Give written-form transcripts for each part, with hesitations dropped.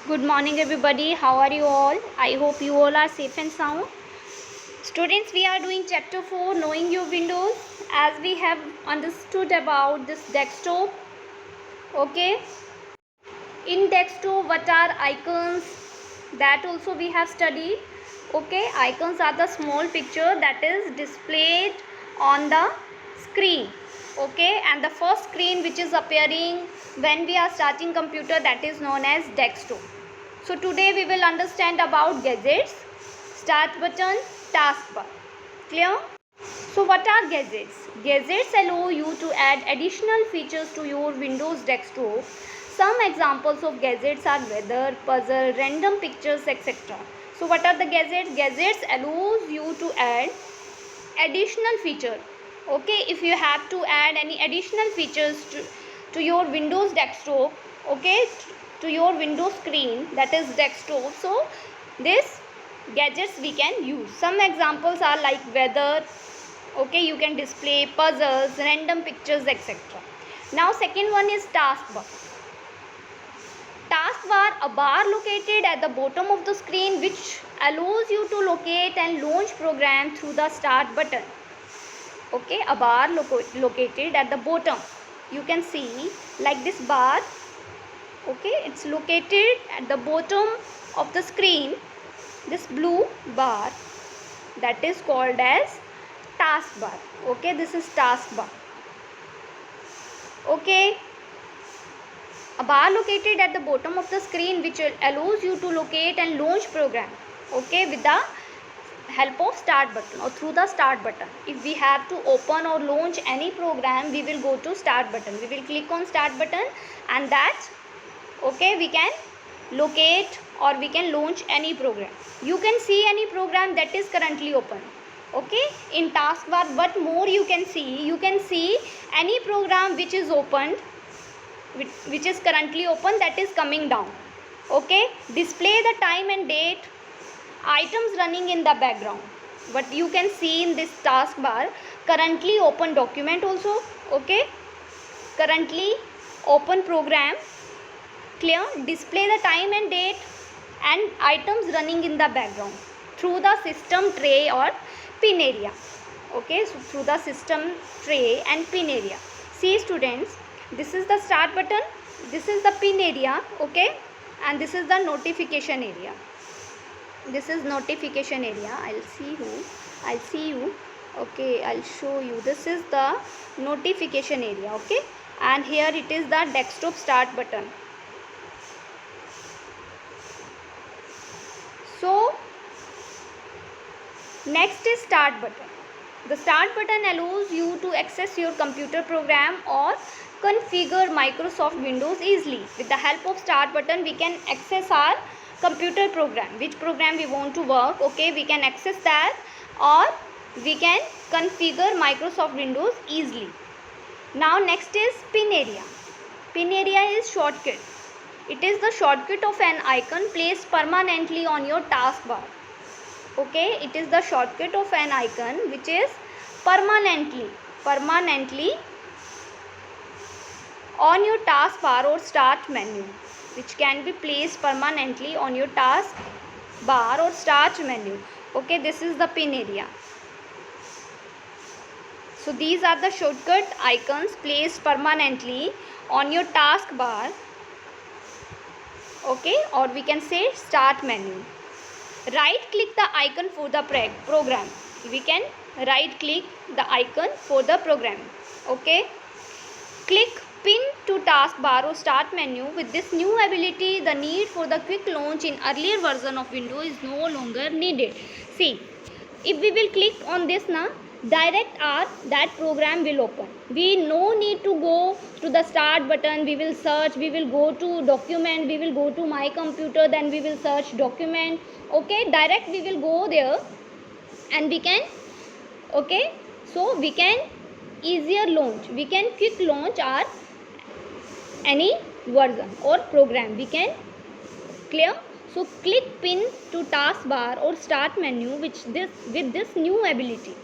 Good morning everybody. How are you all? I hope you all are safe and sound. Students, we are doing chapter 4, knowing your windows, as we have understood about this desktop. Okay. In desktop, what are icons? That also we have studied. Okay. Icons are the small picture that is displayed on the screen. Okay. And the first screen which is appearing when we are starting computer, that is known as desktop. So today we will understand about gadgets, start button, taskbar. Clear? So what are gadgets? Gadgets allow you to add additional features to your Windows desktop. Some examples of gadgets are weather, puzzle, random pictures, etc. So what are the gadgets? Gadgets allows you to add additional feature. Okay, if you have to add any additional features to your Windows desktop, okay, to your Windows screen, that is desktop, so this gadgets we can use. Some examples are like weather, okay, you can display puzzles, random pictures, etc. Now second one is taskbar. Taskbar, a bar located at the bottom of the screen which allows you to locate and launch program through the start button. Okay, a bar located at the bottom. You can see like this bar. Okay, it's located at the bottom of the screen. This blue bar, that is called as taskbar. Okay, this is taskbar. Okay, a bar located at the bottom of the screen which allows you to locate and launch program. Okay, with the help of start button or through the start button. If we have to open or launch any program, we will go to start button. We will click on start button, and that, okay, we can locate or we can launch any program. You can see any program that is currently open. Okay, in taskbar, what more you can see any program which is opened, which is currently open, that is coming down. Okay, display the time and date, items running in the background. But you can see in this taskbar, currently open document also. Okay, currently open program. Clear? Display the time and date and items running in the background through the system tray or pin area. Okay, so through the system tray and pin area. See students, this is the start button, this is the pin area. Okay, and this is the notification area. This is notification area. I'll see you. Okay, I'll show you. This is the notification area. Okay, and here it is the desktop start button. So next is start button. The start button allows you to access your computer program or configure Microsoft Windows easily. With the help of start button, we can access our computer program, which program we want to work. Okay, we can access that, or we can configure Microsoft Windows easily. Now next is pin area. Pin area is shortcut. It is the shortcut of an icon placed permanently on your taskbar. Okay, it is the shortcut of an icon which is permanently on your taskbar or start menu, which can be placed permanently on your task bar or start menu. Okay, this is the pin area. So these are the shortcut icons placed permanently on your task bar. Okay, or we can say start menu. Right click the icon for the program. We can right click the icon for the program. Okay, click pin to taskbar or start menu. With this new ability, the need for the quick launch in earlier version of Windows is no longer needed. See, if we will click on this now, direct that program will open. We no need to go to the start button. We will search, we will go to document, we will go to my computer, then we will search document. Okay, direct we will go there and we can, okay, so we can easier launch, we can quick launch our any version or program we can. Clear? So click pin to taskbar or start menu with this new ability.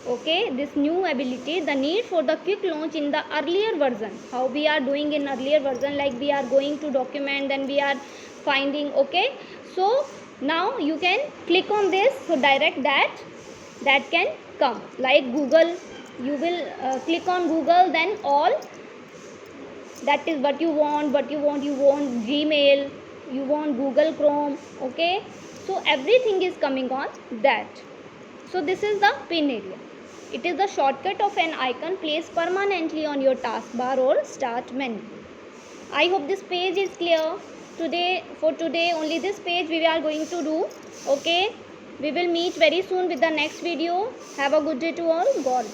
Okay, this new ability, the need for the quick launch in the earlier version, how we are doing in earlier version, like we are going to document, then we are finding. Okay, so now you can click on this, so direct that can come, like Google, you will click on Google, then all that is what you want, you want Gmail, you want Google Chrome. Okay, so everything is coming on that. So this is the pin area. It is the shortcut of an icon placed permanently on your taskbar or start menu. I hope this page is clear. For today only this page we are going to do. Okay, we will meet very soon with the next video. Have a good day to all. God.